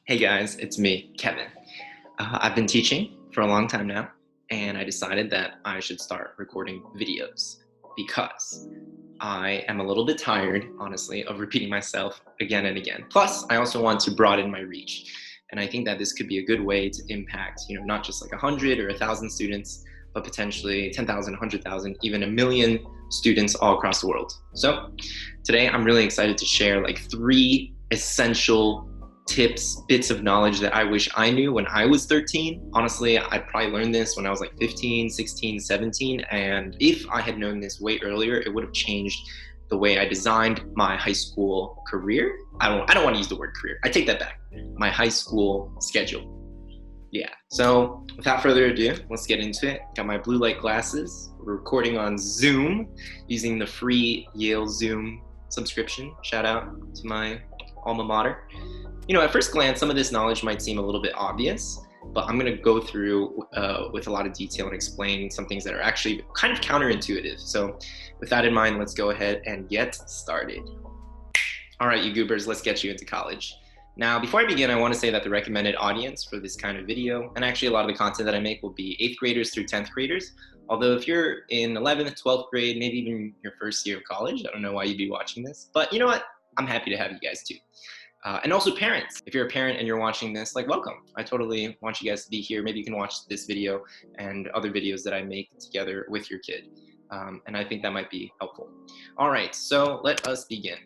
Hey guys, it's me, Kevin. I've been teaching for a long time now, and I decided that I should start recording videos because I am a little bit tired, honestly, of repeating myself again and again. Plus, I also want to broaden my reach, and I think that this could be a good way to impact, not just like 100 or 1,000 students, but potentially 10,000, 100,000, even a million students all across the world. So today, I'm really excited to share like three essential tips, bits of knowledge that I wish I knew when I was 13. Honestly, I probably learned this when I was like 15, 16, 17. And if I had known this way earlier, it would have changed the way I designed my high school career. I don't want to use the word career. I take that back. My high school schedule. Yeah. So without further ado, let's get into it. Got my blue light glasses. We're recording on Zoom using the free Yale Zoom subscription. Shout out to my alma mater. At first glance, some of this knowledge might seem a little bit obvious, but I'm going to go through with a lot of detail and explain some things that are actually kind of counterintuitive. So with that in mind, let's go ahead and get started. All right, you goobers, let's get you into college. Now, before I begin, I want to say that the recommended audience for this kind of video, and actually a lot of the content that I make, will be 8th graders through 10th graders. Although if you're in 11th, 12th grade, maybe even your first year of college, I don't know why you'd be watching this, but you know what? I'm happy to have you guys too. And also parents, if you're a parent and you're watching this, welcome. I totally want you guys to be here. Maybe you can watch this video and other videos that I make together with your kid. And I think that might be helpful. All right, so let us begin.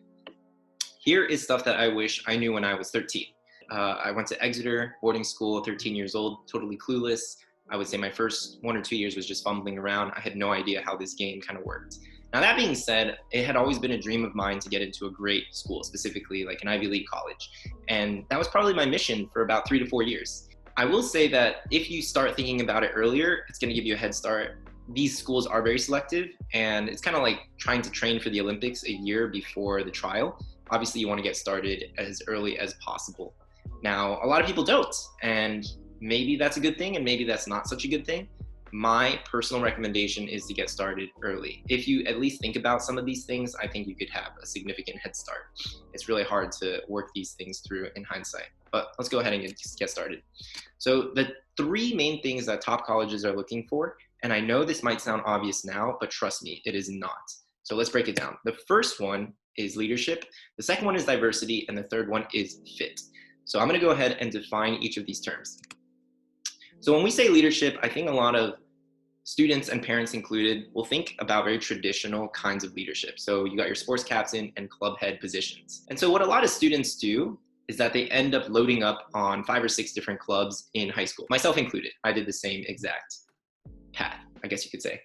Here is stuff that I wish I knew when I was 13. I went to Exeter boarding school, 13 years old, totally clueless. I would say my first 1 or 2 years was just fumbling around. I had no idea how this game kind of worked. Now, that being said, it had always been a dream of mine to get into a great school, specifically like an Ivy League college. And that was probably my mission for about 3 to 4 years. I will say that if you start thinking about it earlier, it's going to give you a head start. These schools are very selective, and it's kind of like trying to train for the Olympics a year before the trial. Obviously, you want to get started as early as possible. Now, a lot of people don't, and maybe that's a good thing, and maybe that's not such a good thing. My personal recommendation is to get started early. If you at least think about some of these things, I think you could have a significant head start. It's really hard to work these things through in hindsight, but let's go ahead and get started. So the three main things that top colleges are looking for, and I know this might sound obvious now, but trust me, it is not. So let's break it down. The first one is leadership, the second one is diversity, and the third one is fit. So I'm gonna go ahead and define each of these terms. So when we say leadership, I think a lot of students and parents included will think about very traditional kinds of leadership. So you got your sports captain and club head positions. And so what a lot of students do is that they end up loading up on 5 or 6 different clubs in high school, myself included. I did the same exact path, I guess you could say.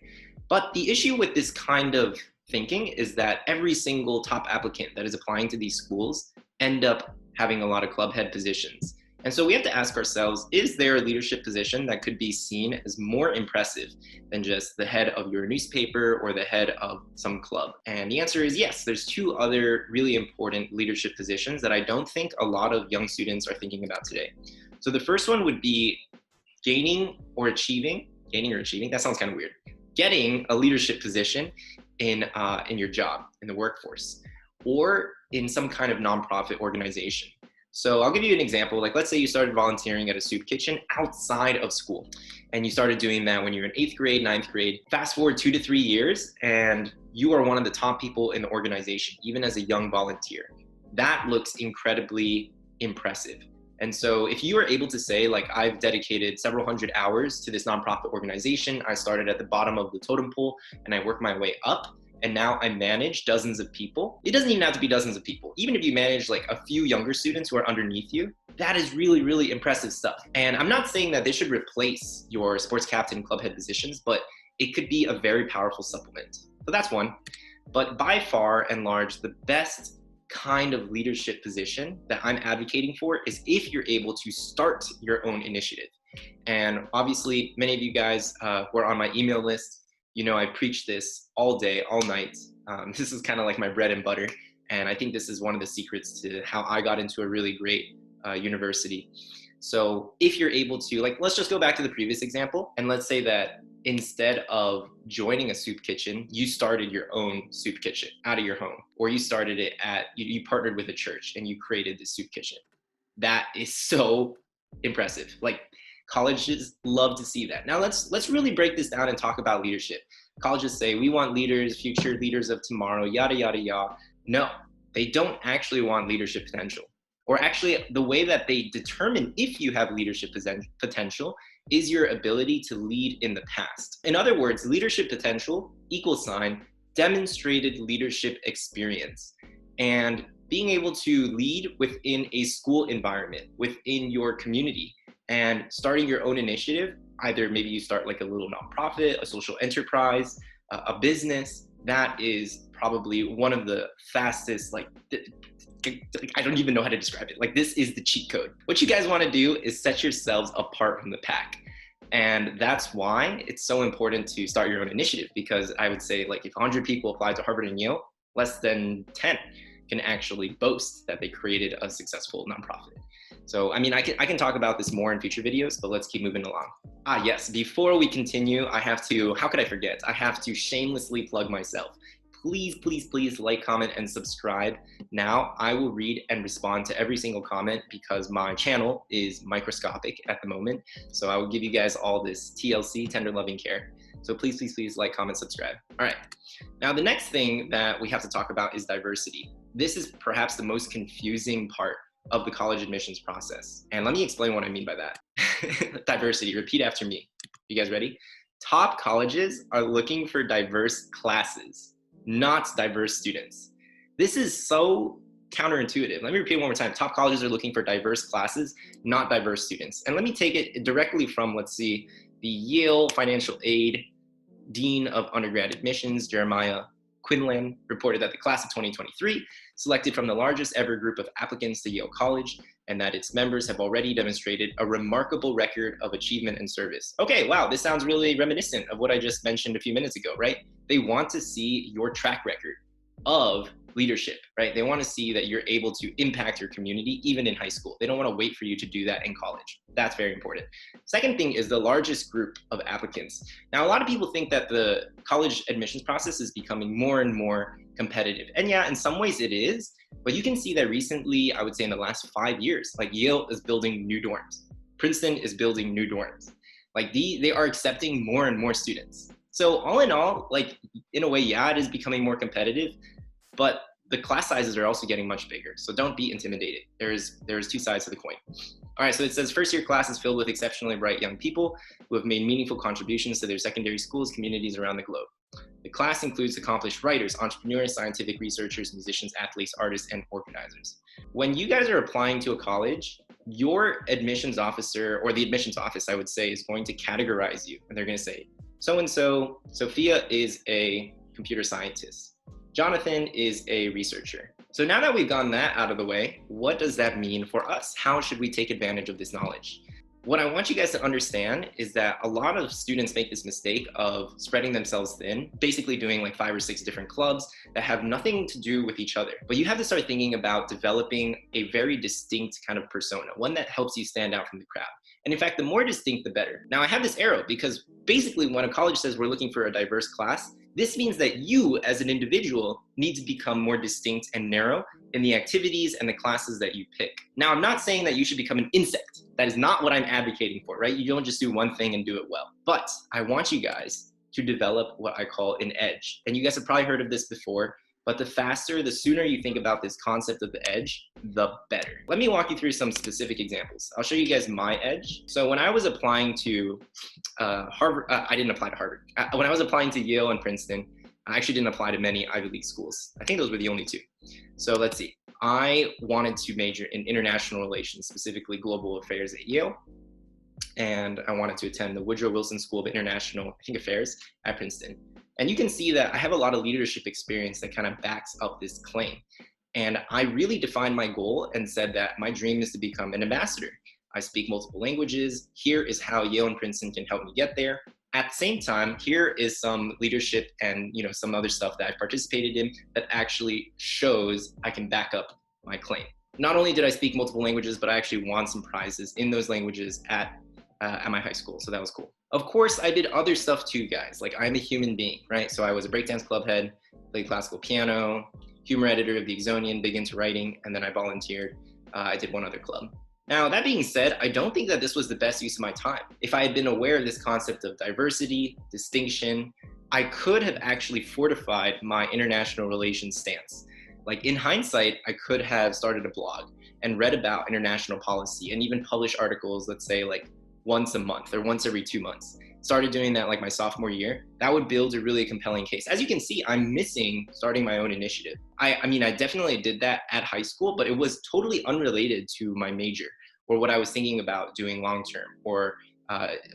But the issue with this kind of thinking is that every single top applicant that is applying to these schools end up having a lot of club head positions. And so we have to ask ourselves, is there a leadership position that could be seen as more impressive than just the head of your newspaper or the head of some club? And the answer is yes. There's 2 other really important leadership positions that I don't think a lot of young students are thinking about today. So the first one would be gaining or achieving, that sounds kind of weird, getting a leadership position in your job, in the workforce, or in some kind of nonprofit organization. So I'll give you an example. Let's say you started volunteering at a soup kitchen outside of school, and you started doing that when you were in 8th grade, 9th grade. Fast forward 2 to 3 years, and you are one of the top people in the organization, even as a young volunteer. That looks incredibly impressive. And so if you are able to say, I've dedicated several hundred hours to this nonprofit organization, I started at the bottom of the totem pole, and I worked my way up, and now I manage dozens of people. It doesn't even have to be dozens of people. Even if you manage a few younger students who are underneath you, that is really, really impressive stuff. And I'm not saying that they should replace your sports captain club head positions, but it could be a very powerful supplement. So that's one. But by far and large, the best kind of leadership position that I'm advocating for is if you're able to start your own initiative. And obviously, many of you guys who are on my email list, I preach this all day, all night. This is kind of like my bread and butter. And I think this is one of the secrets to how I got into a really great university. So if you're able to, let's just go back to the previous example. And let's say that instead of joining a soup kitchen, you started your own soup kitchen out of your home, or you started it you partnered with a church and you created the soup kitchen. That is so impressive. Like colleges love to see that. Now let's really break this down and talk about leadership. Colleges say we want leaders, future leaders of tomorrow, yada yada yada. No, they don't actually want leadership potential. Or actually, the way that they determine if you have leadership potential is your ability to lead in the past. In other words, leadership potential equals sign demonstrated leadership experience. And being able to lead within a school environment, within your community, and starting your own initiative, either maybe you start like a little nonprofit, a social enterprise, a business, that is probably one of the fastest, like, I don't even know how to describe it. Like, this is the cheat code. What you guys want to do is set yourselves apart from the pack. And that's why it's so important to start your own initiative, because I would say, like, if 100 people apply to Harvard and Yale, less than 10 can actually boast that they created a successful nonprofit. So, I mean, I can talk about this more in future videos, but let's keep moving along. Yes, before we continue, I have to, how could I forget? I have to shamelessly plug myself. Please, please, please like, comment, and subscribe. Now, I will read and respond to every single comment because my channel is microscopic at the moment. So I will give you guys all this TLC, tender loving care. So please, please, please like, comment, subscribe. All right. Now, the next thing that we have to talk about is diversity. This is perhaps the most confusing part of the college admissions process. And let me explain what I mean by that. Diversity, repeat after me. You guys ready? Top colleges are looking for diverse classes, not diverse students. This is so counterintuitive. Let me repeat it one more time. Top colleges are looking for diverse classes, not diverse students. And let me take it directly from, let's see, the Yale Financial Aid Dean of Undergrad Admissions, Jeremiah Quinlan, reported that the class of 2023 selected from the largest ever group of applicants to Yale College, and that its members have already demonstrated a remarkable record of achievement and service. Okay, wow, this sounds really reminiscent of what I just mentioned a few minutes ago, right? They want to see your track record of leadership, right? They want to see that you're able to impact your community even in high school. They don't want to wait for you to do that in college. That's very important. Second thing is the largest group of applicants. Now, a lot of people think that the college admissions process is becoming more and more competitive. And yeah, in some ways it is, but you can see that recently, I would say in the last 5 years, like Yale is building new dorms. Princeton is building new dorms. Like they are accepting more and more students. So all in all, like in a way, yeah, it is becoming more competitive, but the class sizes are also getting much bigger. So don't be intimidated. There's two sides to the coin. All right, so it says first year class is filled with exceptionally bright young people who have made meaningful contributions to their secondary schools, communities around the globe. The class includes accomplished writers, entrepreneurs, scientific researchers, musicians, athletes, artists, and organizers. When you guys are applying to a college, your admissions officer, or the admissions office, I would say, is going to categorize you. And they're going to say, so-and-so, Sophia is a computer scientist. Jonathan is a researcher. So now that we've gotten that out of the way, what does that mean for us? How should we take advantage of this knowledge? What I want you guys to understand is that a lot of students make this mistake of spreading themselves thin, basically doing like 5 or 6 different clubs that have nothing to do with each other. But you have to start thinking about developing a very distinct kind of persona, one that helps you stand out from the crowd. And in fact, the more distinct, the better. Now I have this arrow because basically when a college says we're looking for a diverse class, this means that you as an individual need to become more distinct and narrow in the activities and the classes that you pick. Now, I'm not saying that you should become an insect. That is not what I'm advocating for, right? You don't just do one thing and do it well. But I want you guys to develop what I call an edge. And you guys have probably heard of this before, but the sooner you think about this concept of the edge, the better. Let me walk you through some specific examples. I'll show you guys my edge. So when I was applying to Harvard, I didn't apply to Harvard. When I was applying to Yale and Princeton, I actually didn't apply to many Ivy League schools. I think those were the only 2. So let's see. I wanted to major in international relations, specifically global affairs at Yale. And I wanted to attend the Woodrow Wilson School of International, Affairs at Princeton. And you can see that I have a lot of leadership experience that kind of backs up this claim. And I really defined my goal and said that my dream is to become an ambassador. I speak multiple languages. Here is how Yale and Princeton can help me get there. At the same time, here is some leadership and some other stuff that I've participated in that actually shows I can back up my claim. Not only did I speak multiple languages, but I actually won some prizes in those languages at my high school, so that was cool. Of course, I did other stuff too, guys. Like, I'm a human being, right? So I was a breakdance club head, played classical piano, humor editor of the Exonian, big into writing, and then I volunteered. I did one other club. Now, that being said, I don't think that this was the best use of my time. If I had been aware of this concept of diversity, distinction, I could have actually fortified my international relations stance. Like in hindsight, I could have started a blog and read about international policy and even publish articles, let's say like once a month or once every 2 months. Started doing that like my sophomore year. That would build a really compelling case. As you can see, I'm missing starting my own initiative. I mean, I definitely did that at high school, but it was totally unrelated to my major or what I was thinking about doing long term or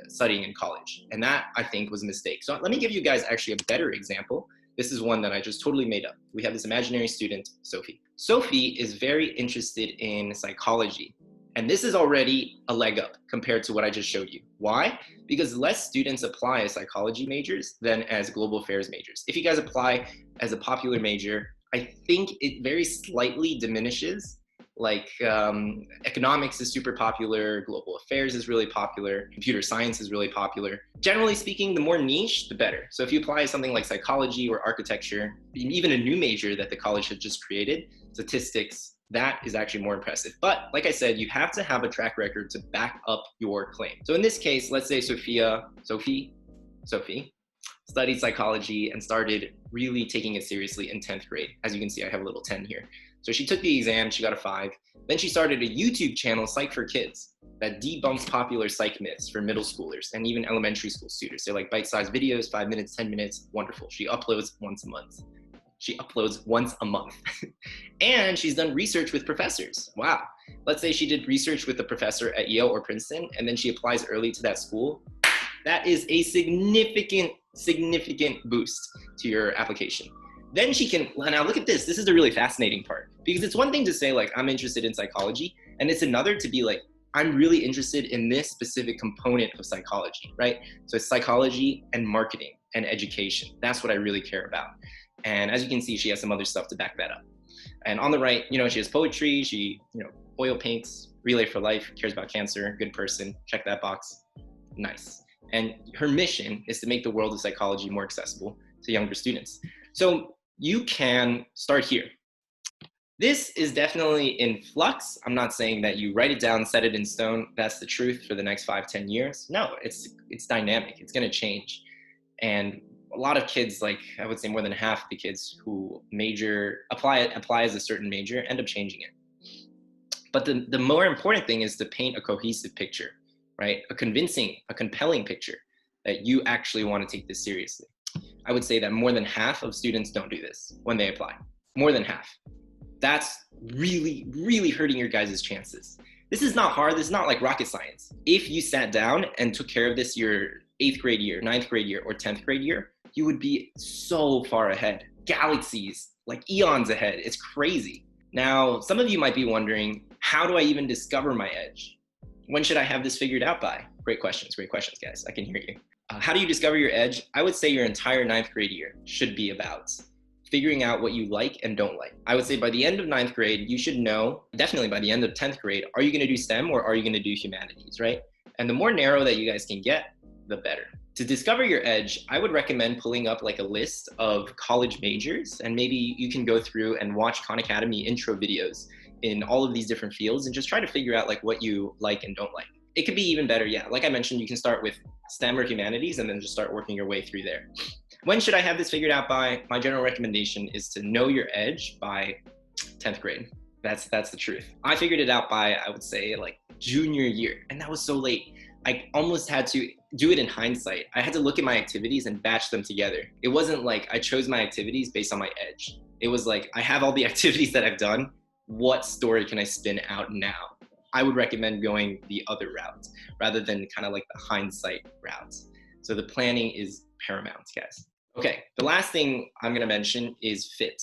studying in college. And that I think was a mistake. So let me give you guys actually a better example. This is one that I just totally made up. We have this imaginary student, Sophie. Sophie is very interested in psychology. And this is already a leg up compared to what I just showed you. Why? Because less students apply as psychology majors than as global affairs majors. If you guys apply as a popular major, I think it very slightly diminishes. Like economics is super popular, global affairs is really popular, computer science is really popular. Generally speaking, the more niche, the better. So if you apply something like psychology or architecture, even a new major that the college had just created, statistics, that is actually more impressive. But like I said, you have to have a track record to back up your claim. So in this case, let's say Sophie studied psychology and started really taking it seriously in 10th grade. As you can see, I have a little 10 here. So she took the exam, she got a 5. Then she started a YouTube channel, Psych for Kids, that debunks popular psych myths for middle schoolers and even elementary school students. They're like bite-sized videos, 5 minutes, 10 minutes, wonderful. She uploads once a month. And she's done research with professors. Wow. Let's say she did research with a professor at Yale or Princeton, and then she applies early to that school. That is a significant boost to your application. Then she can, now look at this. This is the really fascinating part, because it's one thing to say like, I'm interested in psychology, and it's another to be like, I'm really interested in this specific component of psychology, right? So it's psychology and marketing and education. That's what I really care about. And as you can see, she has some other stuff to back that up. And on the right, she has poetry, she, oil paints, Relay for Life, cares about cancer, good person, check that box, nice. And her mission is to make the world of psychology more accessible to younger students. So you can start here. This is definitely in flux. I'm not saying that you write it down, set it in stone, that's the truth for the next 5-10 years. No, it's dynamic, it's gonna change. And a lot of kids, like I would say more than half of the kids who apply as a certain major end up changing it. But the more important thing is to paint a cohesive picture, right? A compelling picture that you actually want to take this seriously. I would say that more than half of students don't do this when they apply. More than half. That's really, really hurting your guys' chances. This is not hard. This is not like rocket science. If you sat down and took care of this your 8th grade year, 9th grade year, or 10th grade year, you would be so far ahead. Galaxies, like eons ahead. It's crazy. Now, some of you might be wondering, how do I even discover my edge? When should I have this figured out by? Great questions, guys. I can hear you. How do you discover your edge? I would say your entire 9th grade year should be about figuring out what you like and don't like. I would say by the end of 9th grade, you should know, definitely by the end of 10th grade, are you gonna do STEM or are you gonna do humanities, right? And the more narrow that you guys can get, the better. To discover your edge, I would recommend pulling up like a list of college majors, and maybe you can go through and watch Khan Academy intro videos in all of these different fields and just try to figure out like what you like and don't like. It could be even better, yeah. Like I mentioned, you can start with STEM or humanities and then just start working your way through there. When should I have this figured out by? My general recommendation is to know your edge by 10th grade. That's the truth. I figured it out by, I would say, like junior year, and that was so late. I almost had to do it in hindsight. I had to look at my activities and batch them together. It wasn't like I chose my activities based on my edge. It was like, I have all the activities that I've done. What story can I spin out now? I would recommend going the other route rather than kind of like the hindsight route. So the planning is paramount, guys. Okay, the last thing I'm gonna mention is fit.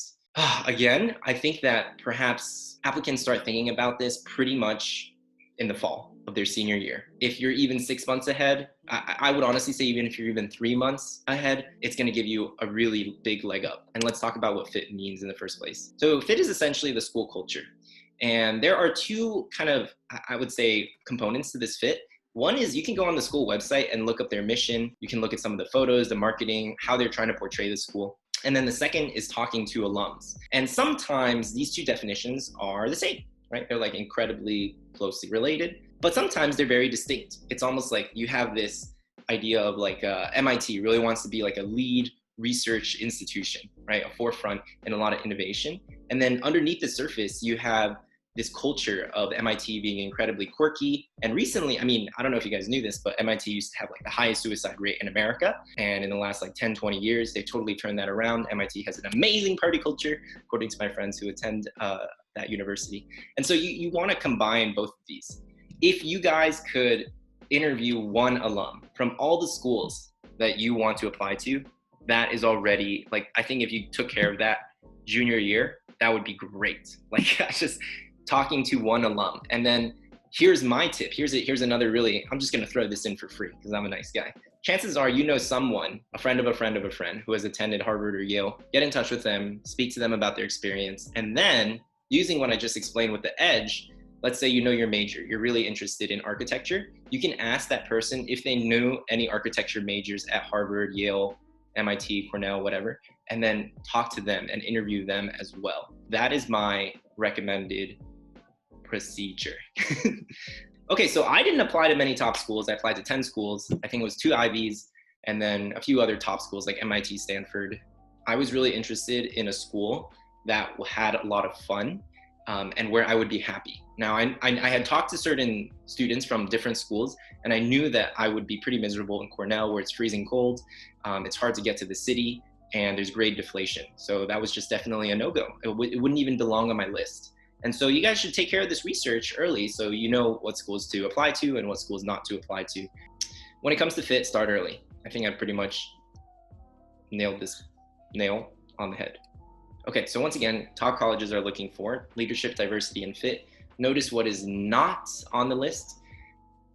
Again, I think that perhaps applicants start thinking about this pretty much in the fall of their senior year. If you're even 6 months ahead, I would honestly say even if you're even 3 months ahead, it's gonna give you a really big leg up. And let's talk about what fit means in the first place. So fit is essentially the school culture. And there are two kind of, I would say, components to this fit. One is you can go on the school website and look up their mission. You can look at some of the photos, the marketing, how they're trying to portray the school. And then the second is talking to alums. And sometimes these two definitions are the same, right? They're like incredibly closely related, but sometimes they're very distinct. It's almost like you have this idea of like MIT really wants to be like a lead research institution, right? A forefront in a lot of innovation. And then underneath the surface, you have this culture of MIT being incredibly quirky. And recently, I mean, I don't know if you guys knew this, but MIT used to have like the highest suicide rate in America. And in the last like 10, 20 years, they totally turned that around. MIT has an amazing party culture, according to my friends who attend that university. And so you want to combine both of these. If you guys could interview one alum from all the schools that you want to apply to, that is already, like, I think if you took care of that junior year, that would be great. Like, just talking to one alum. And then here's my tip. Here's another really, I'm just gonna throw this in for free because I'm a nice guy. Chances are you know someone, a friend of a friend of a friend who has attended Harvard or Yale. Get in touch with them, speak to them about their experience, and then using what I just explained with the edge, let's say you know your major, you're really interested in architecture, you can ask that person if they knew any architecture majors at Harvard, Yale, MIT, Cornell, whatever, and then talk to them and interview them as well. That is my recommended procedure. Okay, so I didn't apply to many top schools. I applied to 10 schools. I think it was 2 Ivies and then a few other top schools like MIT, Stanford. I was really interested in a school that had a lot of fun and where I would be happy. Now, I had talked to certain students from different schools, and I knew that I would be pretty miserable in Cornell, where it's freezing cold, it's hard to get to the city, and there's grade deflation. So that was just definitely a no-go. It wouldn't even belong on my list. And so you guys should take care of this research early so you know what schools to apply to and what schools not to apply to. When it comes to fit, start early. I think I pretty much nailed this nail on the head. Okay, so once again, top colleges are looking for leadership, diversity, and fit. Notice what is not on the list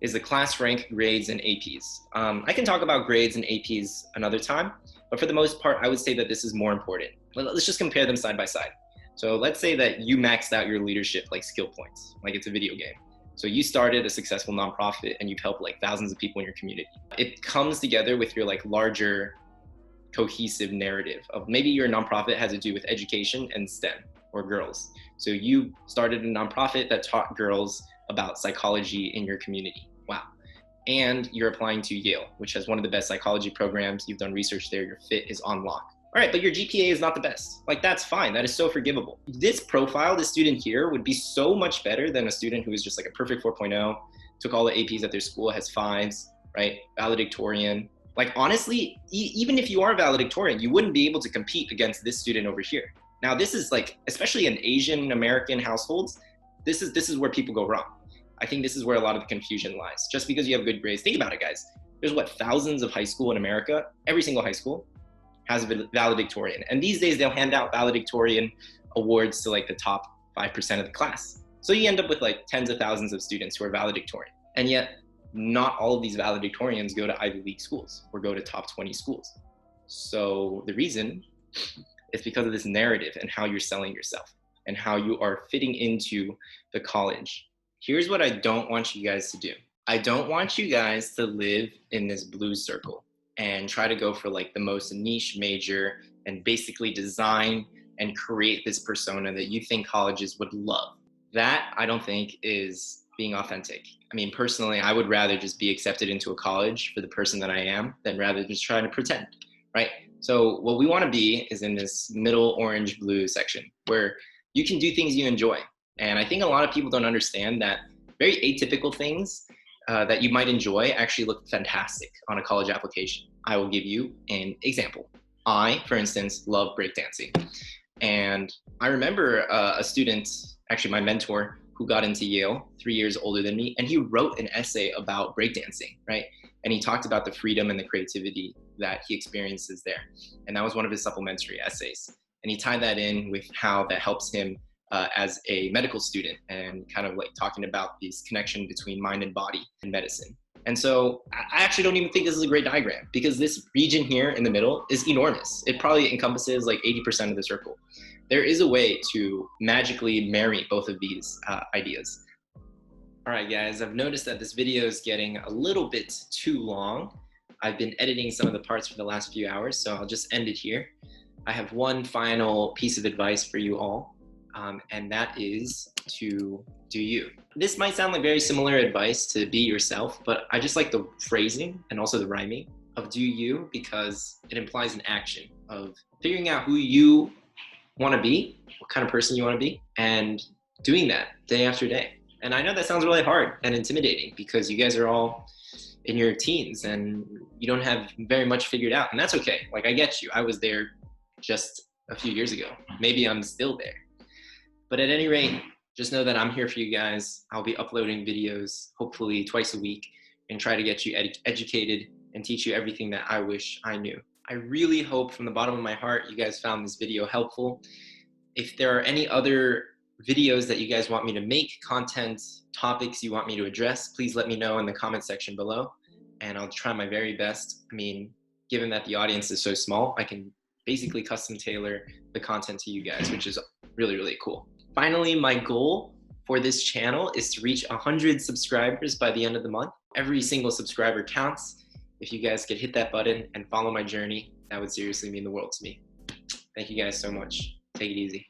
is the class rank, grades, and APs. I can talk about grades and APs another time, but for the most part, I would say that this is more important. Let's just compare them side by side. So let's say that you maxed out your leadership like skill points, like it's a video game. So you started a successful nonprofit and you've helped like thousands of people in your community. It comes together with your like larger cohesive narrative of maybe your nonprofit has to do with education and STEM or girls. So you started a nonprofit that taught girls about psychology in your community. Wow. And you're applying to Yale, which has one of the best psychology programs. You've done research there, your fit is on lock. All right, but your GPA is not the best. Like, that's fine, that is so forgivable. This profile, this student here would be so much better than a student who is just like a perfect 4.0, took all the APs at their school, has 5s, right? Valedictorian. Like, honestly, even if you are valedictorian, you wouldn't be able to compete against this student over here. Now, this is like, especially in Asian American households, this is where people go wrong. I think this is where a lot of the confusion lies. Just because you have good grades, think about it, guys. There's what, thousands of high school in America? Every single high school has a valedictorian. And these days they'll hand out valedictorian awards to like the top 5% of the class. So you end up with like tens of thousands of students who are valedictorian. And yet not all of these valedictorians go to Ivy League schools or go to top 20 schools. So the reason is because of this narrative and how you're selling yourself and how you are fitting into the college. Here's what I don't want you guys to do. I don't want you guys to live in this blue circle and try to go for like the most niche major and basically design and create this persona that you think colleges would love. That, I don't think, is being authentic. I mean, personally, I would rather just be accepted into a college for the person that I am than rather just trying to pretend, right? So what we want to be is in this middle orange blue section where you can do things you enjoy. And I think a lot of people don't understand that very atypical things that you might enjoy actually look fantastic on a college application. I will give you an example. I, for instance, love breakdancing. And I remember a student, actually my mentor, who got into Yale 3 years older than me, and he wrote an essay about breakdancing, right? And he talked about the freedom and the creativity that he experiences there. And that was one of his supplementary essays. And he tied that in with how that helps him as a medical student and kind of like talking about this connection between mind and body in medicine. And so I actually don't even think this is a great diagram because this region here in the middle is enormous. It probably encompasses like 80% of the circle. There is a way to magically marry both of these ideas. All right, guys, I've noticed that this video is getting a little bit too long. I've been editing some of the parts for the last few hours, so I'll just end it here. I have one final piece of advice for you all. and that is to do you. This might sound like very similar advice to be yourself, but I just like the phrasing and also the rhyming of do you because it implies an action of figuring out who you want to be, what kind of person you want to be, and doing that day after day. And I know that sounds really hard and intimidating because you guys are all in your teens and you don't have very much figured out, and that's okay. Like, I get you. I was there just a few years ago. Maybe I'm still there. But at any rate, just know that I'm here for you guys. I'll be uploading videos hopefully twice a week and try to get you educated and teach you everything that I wish I knew. I really hope from the bottom of my heart you guys found this video helpful. If there are any other videos that you guys want me to make, content, topics you want me to address, please let me know in the comment section below, and I'll try my very best. I mean, given that the audience is so small, I can basically custom tailor the content to you guys, which is really, really cool. Finally, my goal for this channel is to reach 100 subscribers by the end of the month. Every single subscriber counts. If you guys could hit that button and follow my journey, that would seriously mean the world to me. Thank you guys so much. Take it easy.